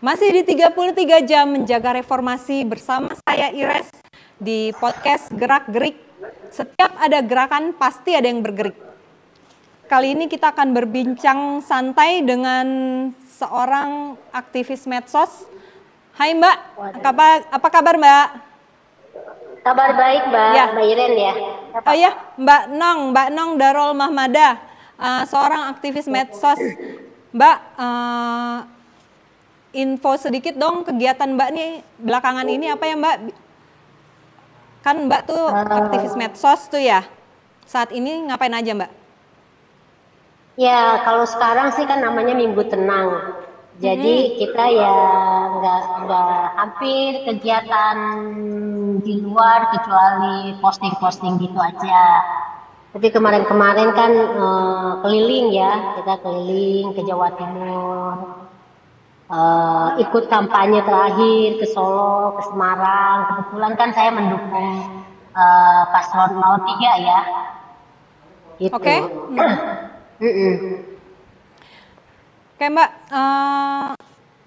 Masih di 33 jam menjaga reformasi bersama saya Ires di podcast Gerak Gerik. Setiap ada gerakan pasti ada yang bergerik. Kali ini kita akan berbincang santai dengan seorang aktivis medsos. Hai Mbak, apa kabar Mbak? Kabar baik Mbak, Ya. Mbak Iren ya. Oh ya, Mbak Nong Darul Mahmada, seorang aktivis medsos. Mbak, info sedikit dong kegiatan Mbak nih belakangan ini apa ya Mbak? Kan Mbak tuh aktivis medsos tuh ya. Saat ini ngapain aja Mbak? Ya kalau sekarang sih kan namanya Minggu Tenang. Jadi kita ya nggak hampir kegiatan di luar kecuali posting-posting gitu aja. Tapi kemarin-kemarin kan keliling ya, kita keliling ke Jawa Timur. Ikut kampanye terakhir ke Solo, ke Semarang. Kebetulan kan saya mendukung paslon 03 ya. Gitu. Oke. Oke Mbak,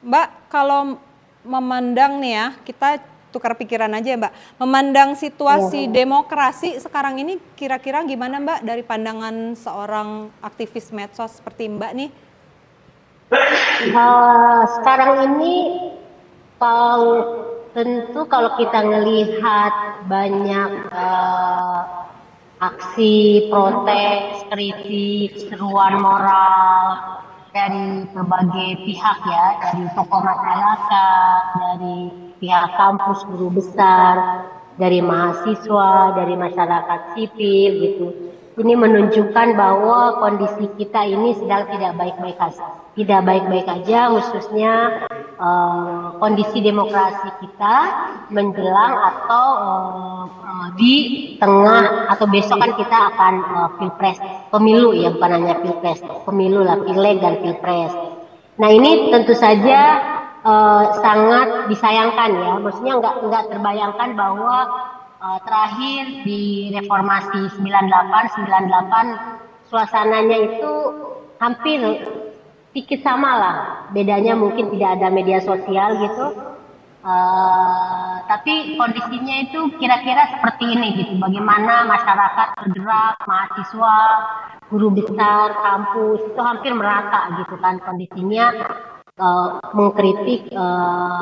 Mbak kalau memandang nih ya, kita tukar pikiran aja ya Mbak. Memandang situasi demokrasi sekarang ini kira-kira gimana Mbak dari pandangan seorang aktivis medsos seperti Mbak nih? Sekarang ini tentu kalau kita ngelihat banyak aksi protes, kritik, seruan moral dari berbagai pihak ya, dari tokoh masyarakat, dari pihak kampus, guru besar, dari mahasiswa, dari masyarakat sipil gitu. Ini menunjukkan bahwa kondisi kita ini sedang tidak baik-baik aja, khususnya kondisi demokrasi kita menjelang atau di tengah atau besok kan kita akan pilpres, pemilu ya, bukan hanya pilpres, pemilu lah, pileg dan pilpres. Nah ini tentu saja sangat disayangkan ya, maksudnya nggak terbayangkan bahwa terakhir di reformasi 98 suasananya itu hampir sedikit sama lah, bedanya mungkin tidak ada media sosial gitu, tapi kondisinya itu kira-kira seperti ini gitu, bagaimana masyarakat bergerak, mahasiswa, guru besar, kampus itu hampir merata gitu kan kondisinya, mengkritik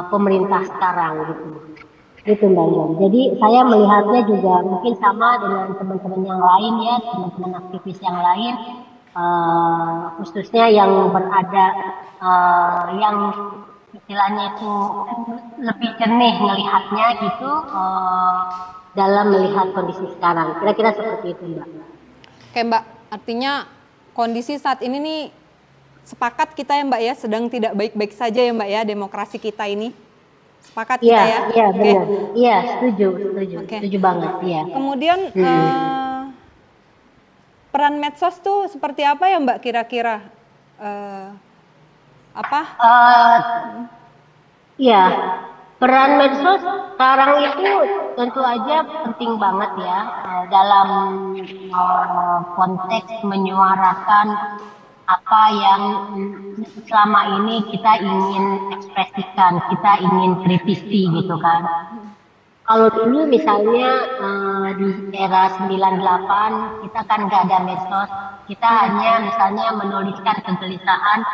pemerintah sekarang gitu Mbak Iren. Jadi saya melihatnya juga mungkin sama dengan teman-teman yang lain ya, teman-teman aktivis yang lain, khususnya yang berada yang istilahnya itu lebih jernih melihatnya gitu, dalam melihat kondisi sekarang. Kira-kira seperti itu Mbak. Oke Mbak, artinya kondisi saat ini nih sepakat kita ya Mbak ya, sedang tidak baik-baik saja ya Mbak ya demokrasi kita ini. Sepakat kita ya? Iya benar. Iya setuju banget ya. Kemudian peran medsos tuh seperti apa ya Mbak kira-kira? Iya, peran medsos sekarang itu tentu aja penting banget ya, dalam konteks menyuarakan apa yang selama ini kita ingin ekspresikan, kita ingin kritisi gitu kan. Kalau dulu misalnya di era 98 kita kan nggak ada medsos, kita hanya misalnya menuliskan kegelisahan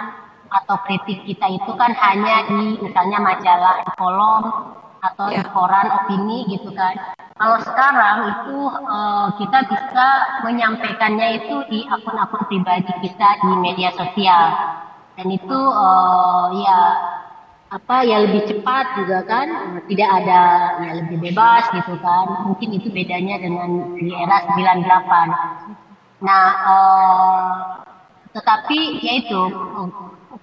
atau kritik kita itu kan hanya di misalnya majalah, di kolom atau di koran opini gitu kan. Kalau sekarang itu kita bisa menyampaikannya itu di akun-akun pribadi kita di media sosial, dan itu ya lebih cepat juga kan, tidak ada ya lebih bebas gitu kan. Mungkin itu bedanya dengan di era 98. Nah tetapi yaitu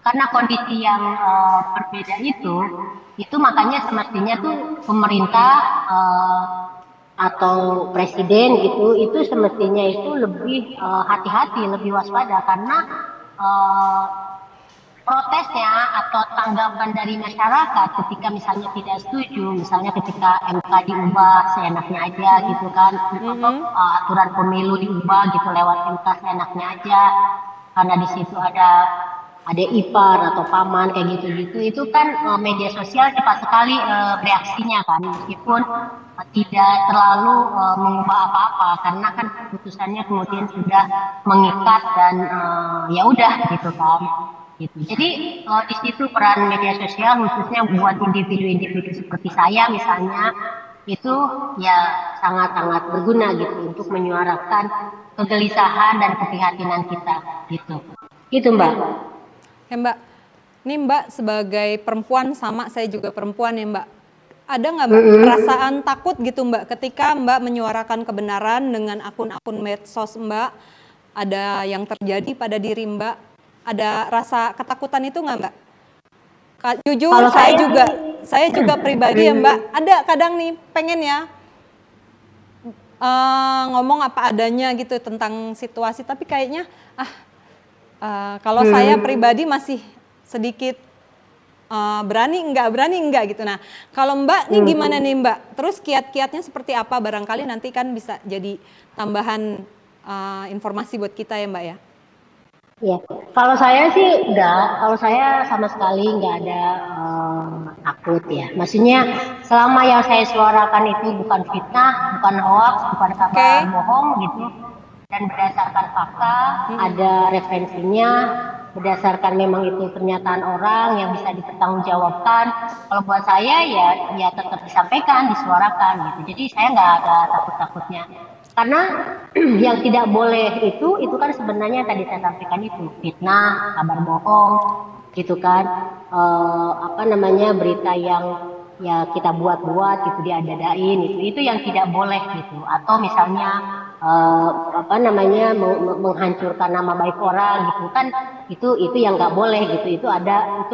karena kondisi yang berbeda itu makanya semestinya tuh pemerintah atau presiden itu semestinya itu lebih hati-hati, lebih waspada, karena protesnya atau tanggapan dari masyarakat ketika misalnya tidak setuju, misalnya ketika MK diubah seenaknya aja gitu kan, aturan pemilu diubah gitu lewat MK seenaknya aja, karena di situ ada ada ipar atau paman kayak gitu-gitu, itu kan media sosial cepat sekali bereaksinya kan, meskipun tidak terlalu mengubah apa-apa karena kan keputusannya kemudian sudah mengikat dan ya udah gitu kan. Gitu. Jadi di situ peran media sosial khususnya buat individu-individu seperti saya misalnya itu ya sangat-sangat berguna gitu untuk menyuarakan kegelisahan dan keprihatinan kita gitu. Gitu Mbak. Ya Mbak, ini Mbak sebagai perempuan, sama saya juga perempuan ya Mbak. Ada nggak Mbak perasaan takut gitu Mbak ketika Mbak menyuarakan kebenaran dengan akun-akun medsos Mbak? Ada yang terjadi pada diri Mbak? Ada rasa ketakutan itu nggak Mbak? Jujur Kalau saya juga pribadi ya Mbak, ada kadang nih pengen ya ngomong apa adanya gitu tentang situasi, tapi kayaknya kalau saya pribadi masih sedikit berani enggak gitu. Nah, kalau Mbak nih gimana nih Mbak? Terus kiat-kiatnya seperti apa? Barangkali nanti kan bisa jadi tambahan informasi buat kita ya Mbak ya. Iya, kalau saya sih enggak, kalau saya sama sekali enggak ada takut ya. Maksudnya selama yang saya suarakan itu bukan fitnah, bukan hoax, bukan kabar bohong gitu, dan berdasarkan fakta, ada referensinya, berdasarkan memang itu pernyataan orang yang bisa dipertanggungjawabkan. Kalau buat saya ya tetap disampaikan, disuarakan gitu. Jadi saya nggak ada takut-takutnya. Karena yang tidak boleh itu kan sebenarnya tadi saya sampaikan itu fitnah, kabar bohong, gitu kan, berita yang ya kita buat-buat gitu diada-adain itu yang tidak boleh gitu. Atau misalnya menghancurkan nama baik orang gitu kan, itu yang nggak boleh gitu. Itu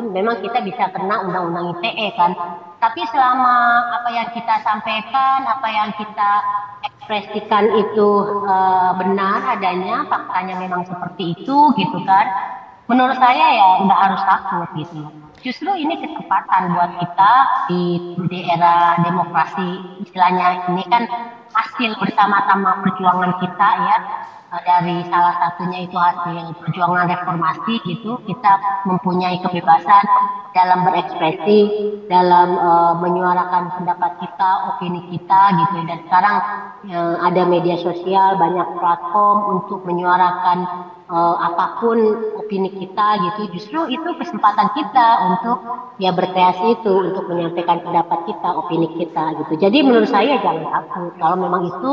memang kita bisa kena undang-undang ITE kan. Tapi selama apa yang kita sampaikan, apa yang kita ekspresikan itu benar adanya, faktanya memang seperti itu gitu kan, menurut saya ya nggak harus takut gitu. Justru ini kesempatan buat kita di era demokrasi, istilahnya ini kan hasil bersama-sama perjuangan kita ya, dari salah satunya itu hasil perjuangan reformasi gitu. Kita mempunyai kebebasan dalam berekspresi, dalam menyuarakan pendapat kita, opini kita gitu. Dan sekarang ada media sosial, banyak platform untuk menyuarakan apapun opini kita gitu. Justru itu kesempatan kita untuk ya berkreasi itu, untuk menyampaikan pendapat kita, opini kita gitu. Jadi menurut saya jangan takut kalau memang itu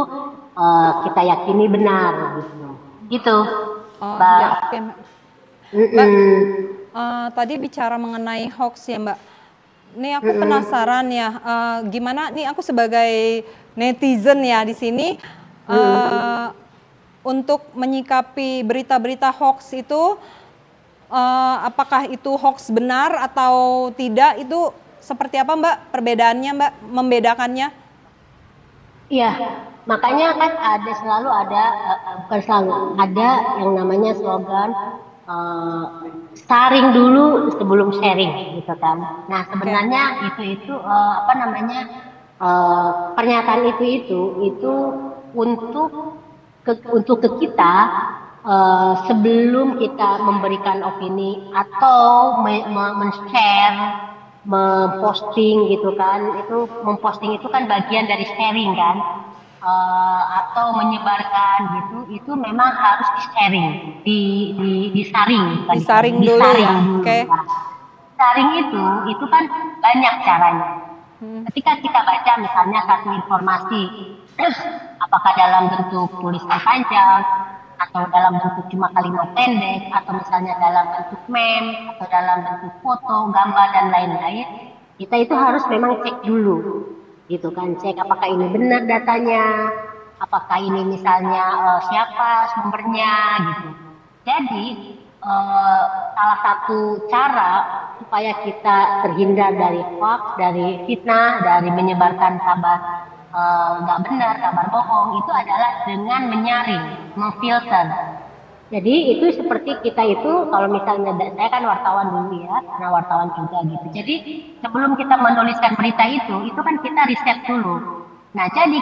kita yakini benar gitu. Mbak. Ya, oke, Mbak. Tadi bicara mengenai hoax ya Mbak. Nih aku penasaran ya, gimana nih aku sebagai netizen ya di sini untuk menyikapi berita-berita hoax itu, apakah itu hoax benar atau tidak, itu seperti apa Mbak perbedaannya Mbak, membedakannya? Iya, makanya kan selalu ada yang namanya slogan sharing dulu sebelum sharing gitu kan. Nah sebenarnya itu pernyataan itu untuk ke kita sebelum kita memberikan opini atau men-share, memposting gitu kan. Itu memposting itu kan bagian dari sharing kan, atau menyebarkan gitu, itu memang harus di-sharing, disaring dulu ya. Oke. Sharing itu kan banyak caranya. Ketika kita baca misalnya satu informasi, apakah dalam bentuk tulisan panjang, atau dalam bentuk cuma kalimat pendek, atau misalnya dalam bentuk meme, atau dalam bentuk foto, gambar dan lain-lain, kita itu harus memang cek dulu, gitu kan, cek apakah ini benar datanya, apakah ini misalnya siapa sumbernya, gitu. Jadi salah satu cara supaya kita terhindar dari hoax, dari fitnah, dari menyebarkan kabar nggak benar, kabar bohong, itu adalah dengan menyaring, memfilter. Jadi itu seperti kita itu, kalau misalnya saya kan wartawan dulu ya, karena wartawan juga gitu. Jadi sebelum kita menuliskan berita itu kan kita riset dulu. Nah, jadi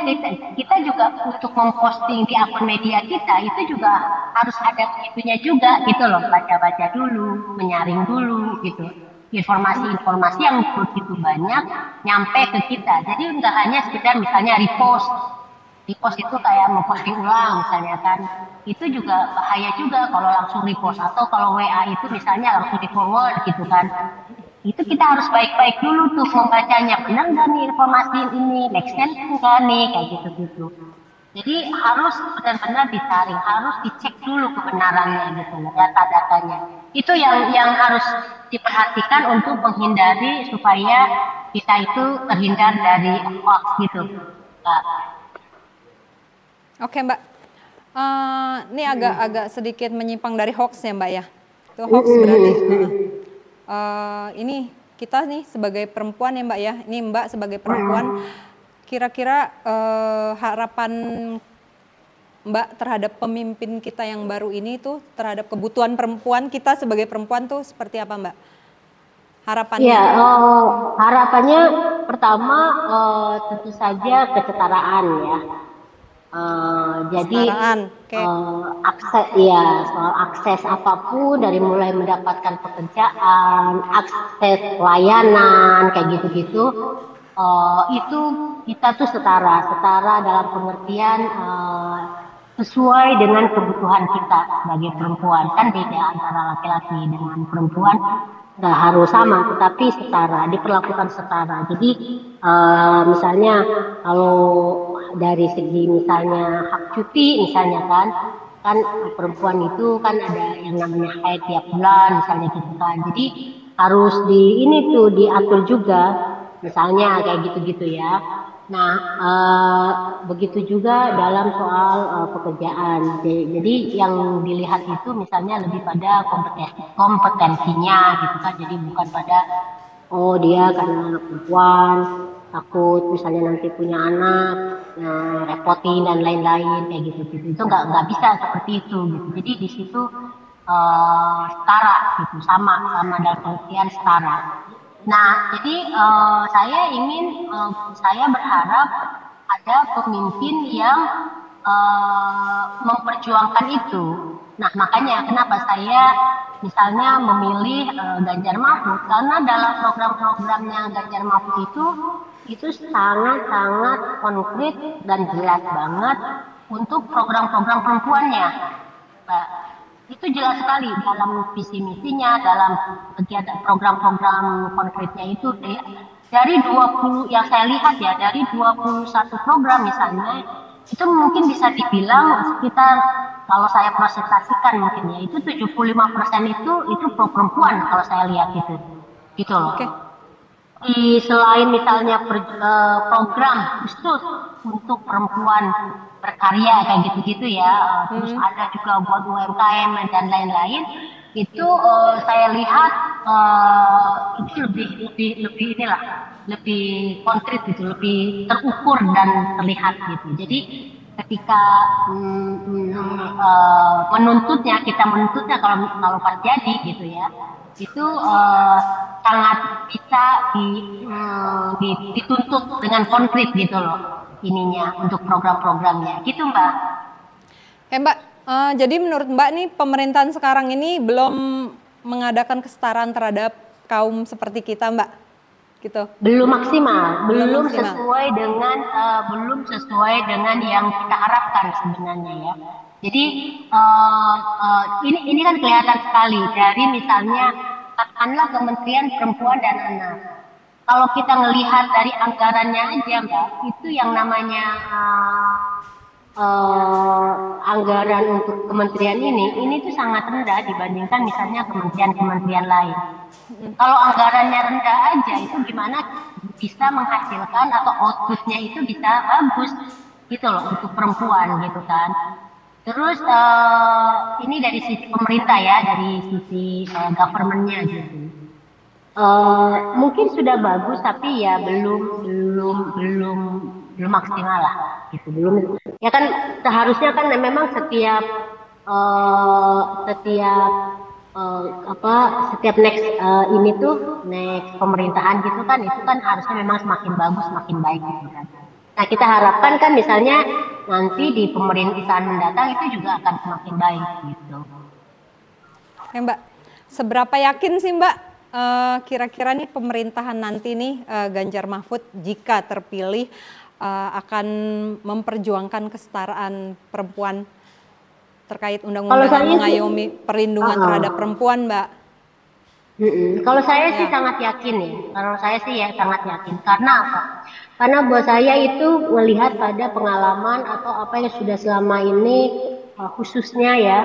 kita juga untuk memposting di akun media kita itu juga harus ada itunya juga gitu loh, baca-baca dulu, menyaring dulu gitu. Informasi-informasi yang begitu banyak nyampe ke kita. Jadi enggak hanya sekedar misalnya repost. Repost itu kayak memposting ulang misalnya kan. Itu juga bahaya juga kalau langsung repost atau kalau WA itu misalnya langsung di forward gitu kan. Itu kita harus baik-baik dulu tuh membacanya, benar nggak nih informasi ini, make sense nggak nih, kayak gitu-gitu. Jadi harus benar-benar disaring, harus dicek dulu kebenarannya gitu, data-datanya. Itu yang harus diperhatikan untuk menghindari supaya kita itu terhindar dari hoax gitu. Oke Mbak, ini agak sedikit menyimpang dari hoax ya Mbak ya. Itu hoax berarti. Ini kita nih sebagai perempuan ya Mbak ya, ini Mbak sebagai perempuan, kira-kira harapan Mbak terhadap pemimpin kita yang baru ini tuh, terhadap kebutuhan perempuan kita sebagai perempuan tuh seperti apa Mbak? Harapannya? Ya, harapannya pertama tentu saja kesetaraan ya. Jadi okay. Soal akses apapun dari mulai mendapatkan pekerjaan, akses layanan kayak gitu-gitu, itu kita tuh setara dalam pengertian sesuai dengan kebutuhan kita sebagai perempuan. Kan beda antara laki-laki dengan perempuan, nggak harus sama, tetapi setara, diperlakukan setara. Jadi misalnya kalau dari segi misalnya hak cuti misalnya kan perempuan itu kan ada yang namanya haid tiap bulan misalnya gitu kan. Jadi harus diatur juga misalnya kayak gitu-gitu ya. Nah, begitu juga dalam soal pekerjaan. Jadi yang dilihat itu misalnya lebih pada kompetensinya gitu kan. Jadi bukan pada dia karena perempuan takut misalnya nanti punya anak repotin dan lain-lain kayak gitu-gitu. Itu nggak bisa seperti itu gitu. Jadi di situ setara gitu, sama dalam pengertian setara. Nah, jadi saya berharap ada pemimpin yang memperjuangkan itu. Nah, makanya kenapa saya misalnya memilih Ganjar Mahfud, karena dalam program-programnya Ganjar Mahfud itu sangat-sangat konkret dan jelas banget untuk program-program perempuannya. Nah, itu jelas sekali dalam visi misinya, dalam kegiatan program-program konkretnya itu dari 20 yang saya lihat ya, dari 21 program misalnya, itu mungkin bisa dibilang sekitar kalau saya prosesasikan mungkin ya, itu 75% itu pro perempuan kalau saya lihat itu. Gitu loh. Okay. Selain misalnya program khusus untuk perempuan berkarya kayak gitu-gitu ya, terus ada juga buat UMKM dan lain-lain, itu saya lihat itu lebih konkret gitu, lebih terukur dan terlihat gitu. Jadi ketika kita menuntutnya kalau pas jadi gitu ya, itu sangat bisa dituntut dengan konkret gitu loh ininya untuk program-programnya gitu Mbak. Mbak, jadi menurut Mbak nih pemerintahan sekarang ini belum mengadakan kesetaraan terhadap kaum seperti kita Mbak, gitu? Belum maksimal, belum sesuai dengan yang kita harapkan sebenarnya ya. Jadi ini kan kelihatan sekali dari misalnya katakanlah Kementerian Perempuan dan Anak. Kalau kita ngelihat dari anggarannya aja Mbak, itu yang namanya anggaran untuk kementerian ini tuh sangat rendah dibandingkan misalnya kementerian-kementerian lain. Kalau anggarannya rendah aja, itu gimana bisa menghasilkan atau outputnya itu bisa bagus gitu loh untuk perempuan gitu kan. Terus ini dari sisi pemerintah ya, dari sisi government-nya gitu. Mungkin sudah bagus tapi ya belum maksimal lah gitu, belum ya kan. Seharusnya kan memang setiap next next pemerintahan gitu kan, itu kan harusnya memang semakin bagus semakin baik gitu kan. Nah, kita harapkan kan misalnya nanti di pemerintahan mendatang itu juga akan semakin baik gitu. Ya Mbak, seberapa yakin sih Mbak kira-kira nih pemerintahan nanti nih Ganjar Mahfud jika terpilih akan memperjuangkan kesetaraan perempuan terkait undang-undang yang mengayomi perlindungan terhadap perempuan, Mbak? Kalau saya sih sangat yakin ya. Kalau saya sih ya sangat yakin. Karena apa? Karena buat saya itu melihat pada pengalaman atau apa yang sudah selama ini khususnya ya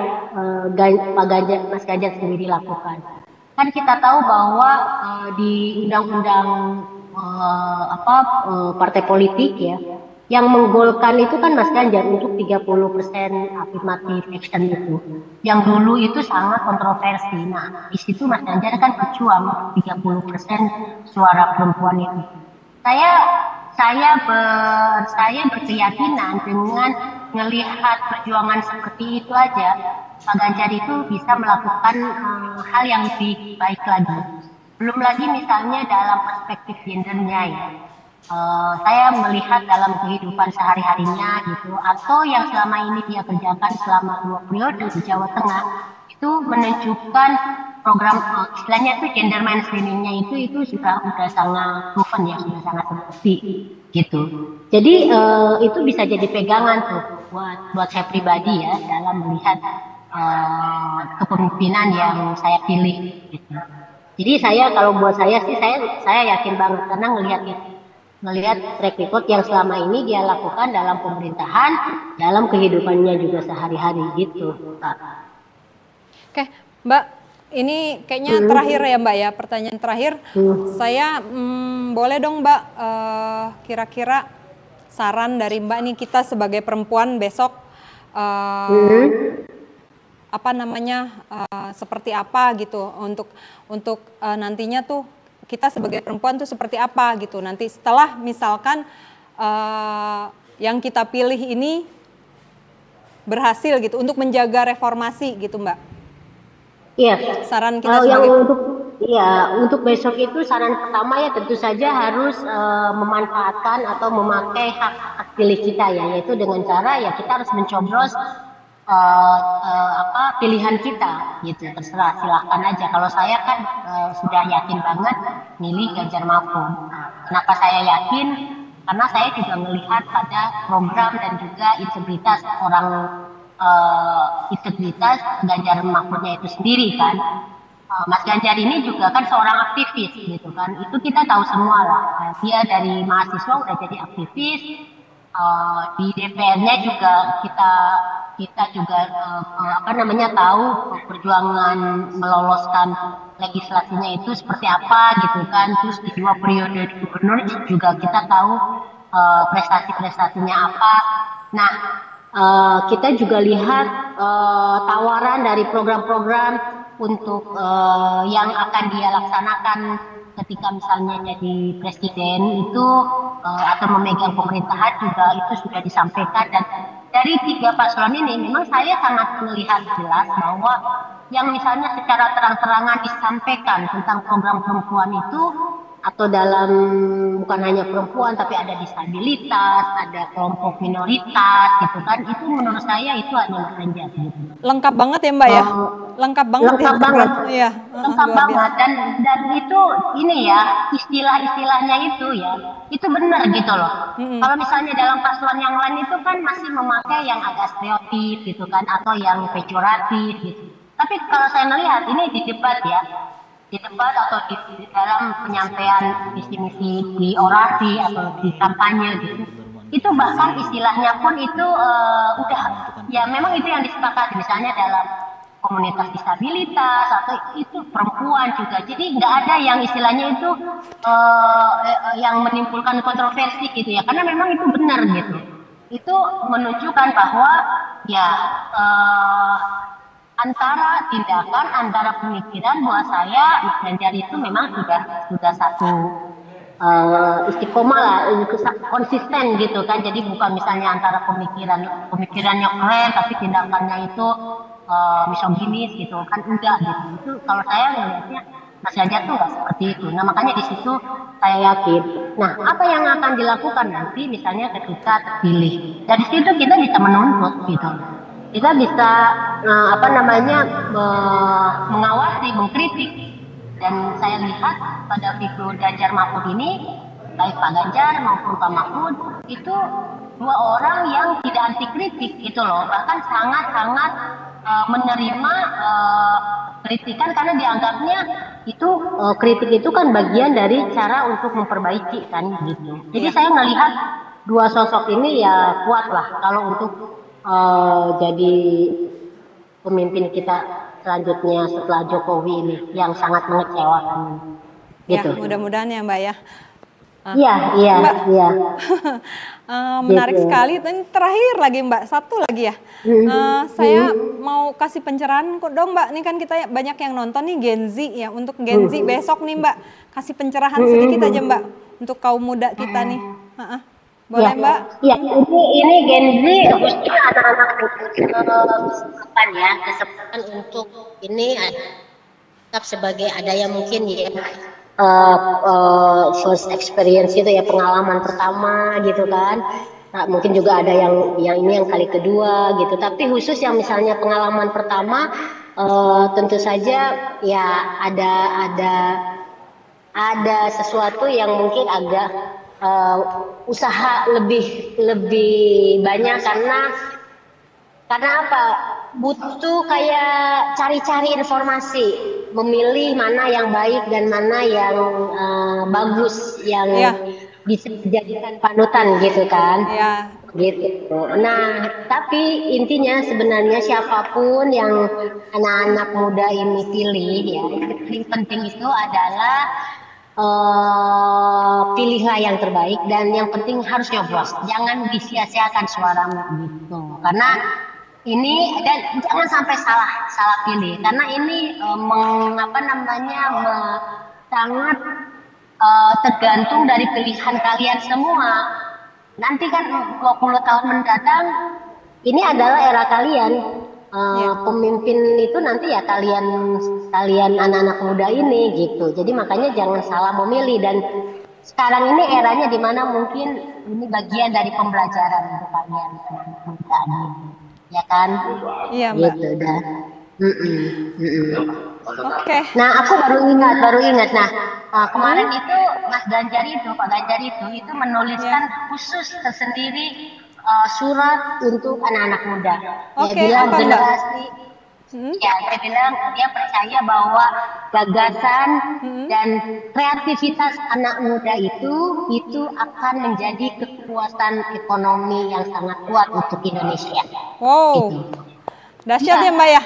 Pak Ganjar, Mas Ganjar sendiri lakukan. Kan kita tahu bahwa di undang-undang partai politik ya, yang menggolkan itu kan Mas Ganjar untuk 30% affirmative action itu. Yang dulu itu sangat kontroversi. Nah, di situ Mas Ganjar kan berjuang 30% suara perempuan itu. Saya berkeyakinan dengan melihat perjuangan seperti itu aja, Pak Ganjar itu bisa melakukan hal yang lebih baik lagi. Belum lagi misalnya dalam perspektif gendernya ya. Saya melihat dalam kehidupan sehari-harinya gitu, atau yang selama ini dia kerjakan selama 2 periode di Jawa Tengah, itu menunjukkan program istilahnya itu gender mainstreamingnya itu sudah sangat proven ya, sudah sangat terbukti gitu. Jadi itu bisa jadi pegangan tuh buat saya pribadi ya dalam melihat kepemimpinan yang saya pilih gitu. Jadi kalau buat saya sih saya yakin banget karena ngelihat track record yang selama ini dia lakukan dalam pemerintahan, dalam kehidupannya juga sehari-hari gitu. Oke, Mbak, ini kayaknya terakhir ya Mbak ya, pertanyaan terakhir. Saya boleh dong Mbak kira-kira saran dari Mbak nih, kita sebagai perempuan besok apa namanya seperti apa gitu untuk nantinya tuh kita sebagai perempuan tuh seperti apa gitu nanti setelah misalkan yang kita pilih ini berhasil gitu untuk menjaga reformasi gitu Mbak. Iya. Saran kita sebagai untuk besok itu saran pertama ya tentu saja harus memanfaatkan atau memakai hak pilih kita ya, yaitu dengan cara ya kita harus mencoblos pilihan kita gitu, terserah silahkan aja. Kalau saya kan sudah yakin banget milih Ganjar Mahfud. Kenapa saya yakin? Karena saya juga melihat pada program dan juga integritas Ganjar Mahfudnya itu sendiri kan. Mas Ganjar ini juga kan seorang aktivis gitu kan, itu kita tahu semua lah. Dia dari mahasiswa udah jadi aktivis, di DPR-nya juga kita juga tahu perjuangan meloloskan legislasinya itu seperti apa gitu kan. Terus di 2 periode di gubernur juga kita tahu prestasi-prestasinya apa. Nah, kita juga lihat tawaran dari program-program untuk yang akan dia laksanakan ketika misalnya jadi presiden itu atau memegang pemerintahan juga itu sudah disampaikan. Dan dari 3 paslon ini memang saya sangat melihat jelas bahwa yang misalnya secara terang-terangan disampaikan tentang program perempuan itu, atau dalam bukan hanya perempuan tapi ada disabilitas, ada kelompok minoritas gitu kan, itu menurut saya itu hanya Mas Ganjar gitu. Lengkap banget ya Mbak ya? Lengkap banget. Iya, lengkap banget. Dan itu ini ya istilah-istilahnya itu ya itu benar gitu loh. Kalau misalnya dalam paslon yang lain itu kan masih memakai yang agak stereotip gitu kan, atau yang pejoratif gitu. Tapi kalau saya melihat ini di debat atau di dalam penyampaian visi misi di orasi atau di kampanye gitu, itu bahkan istilahnya pun itu udah ya memang itu yang disepakati, misalnya dalam komunitas disabilitas atau itu perempuan juga. Jadi nggak ada yang istilahnya itu yang menimbulkan kontroversi gitu ya, karena memang itu benar gitu. Itu menunjukkan bahwa ya antara tindakan, antara pemikiran, buat saya Mas Ganjar itu memang sudah satu istiqomah lah, konsisten gitu kan. Jadi bukan misalnya antara pemikirannya keren tapi tindakannya itu misoginis gitu kan, enggak gitu. Itu kalau saya melihatnya Mas Ganjar tuh nggak seperti itu. Nah makanya di situ saya yakin. Nah apa yang akan dilakukan nanti misalnya ketika terpilih, dari situ kita bisa menuntut gitu. Kita bisa mengawasi, mengkritik. Dan saya lihat pada figur Ganjar Mahfud ini, baik Pak Ganjar maupun Pak Mahfud itu dua orang yang tidak anti kritik gitu loh, bahkan sangat-sangat menerima kritikan karena dianggapnya itu kritik itu kan bagian dari cara untuk memperbaiki kan gitu. Jadi saya melihat dua sosok ini ya kuat lah kalau untuk jadi pemimpin kita selanjutnya setelah Jokowi ini yang sangat mengecewakan gitu. Ya, mudah-mudahan ya Mbak ya. Iya. Menarik Gitu. sekali. Dan terakhir lagi Mbak, satu lagi ya. Saya mau kasih pencerahan kok dong Mbak. Ini kan kita banyak yang nonton nih Gen Z ya. Untuk Gen Z besok nih Mbak, kasih pencerahan sedikit aja Mbak untuk kaum muda kita nih. Boleh Mbak? Iya, ini Gen Z khususnya anak-anak kesempatan ya, kesempatan untuk ini tetap sebagai ada yang mungkin ya first experience itu ya, pengalaman pertama gitu kan. Nah, mungkin juga ada yang ini yang kali kedua gitu. Tapi khusus yang misalnya pengalaman pertama tentu saja ya ada sesuatu yang mungkin agak usaha lebih banyak karena apa? Butuh kayak cari-cari informasi, memilih mana yang baik dan mana yang bagus, yang bisa dijadikan panutan gitu kan. Gitu. Nah, tapi intinya sebenarnya siapapun yang anak-anak muda ini pilih ya, yang penting itu adalah pilihlah yang terbaik dan yang penting harus nyoblos, jangan disia-siakan suaramu gitu. Karena ini dan jangan sampai salah pilih karena ini sangat tergantung dari pilihan kalian semua. Nanti kan 20 tahun mendatang ini adalah era kalian. Pemimpin itu nanti ya kalian anak-anak muda ini gitu. Jadi makanya jangan salah memilih, dan sekarang ini eranya di mana mungkin ini bagian dari pembelajaran untuk kalian ya kan? Iya Mbak. Gitu dah. Oke. Nah aku baru ingat. Nah kemarin itu Pak Ganjar itu menuliskan khusus tersendiri surat untuk anak-anak muda. Dia bilang generasi, dia bilang dia percaya bahwa gagasan dan kreativitas anak muda itu akan menjadi kekuatan ekonomi yang sangat kuat untuk Indonesia. Wow, dahsyat ya Mbak ya?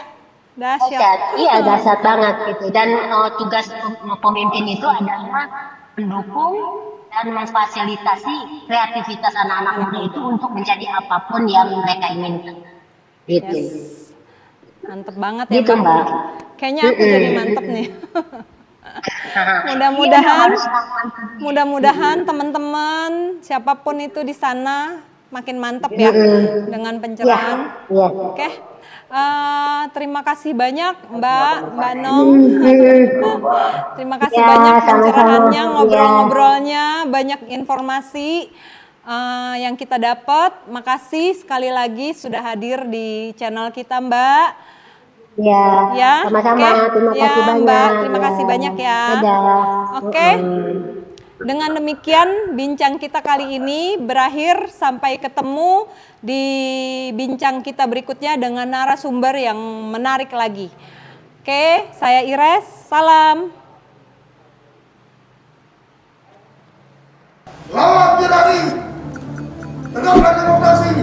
Dahsyat. Iya dahsyat banget gitu. Dan tugas pemimpin itu adalah mendukung dan memfasilitasi kreativitas anak-anak muda itu untuk menjadi apapun yang mereka inginkan. Gitu. Mantep banget ya gitu, Mbak. Kayaknya aku jadi mantep nih. Mudah-mudahan teman-teman siapapun itu di sana makin mantep ya dengan pencerahan. Oke. Terima kasih banyak Mbak Nong. Terima kasih banyak pencerahannya, ngobrol-ngobrolnya, banyak informasi yang kita dapat. Makasih sekali lagi sudah hadir di channel kita Mbak. Ya, sama-sama. Terima kasih banyak. Mbak, terima kasih banyak ya. Oke. Dengan demikian bincang kita kali ini berakhir, sampai ketemu di bincang kita berikutnya dengan narasumber yang menarik lagi. Oke, saya Ires, salam. Lawan tirani, tegakkan demokrasi.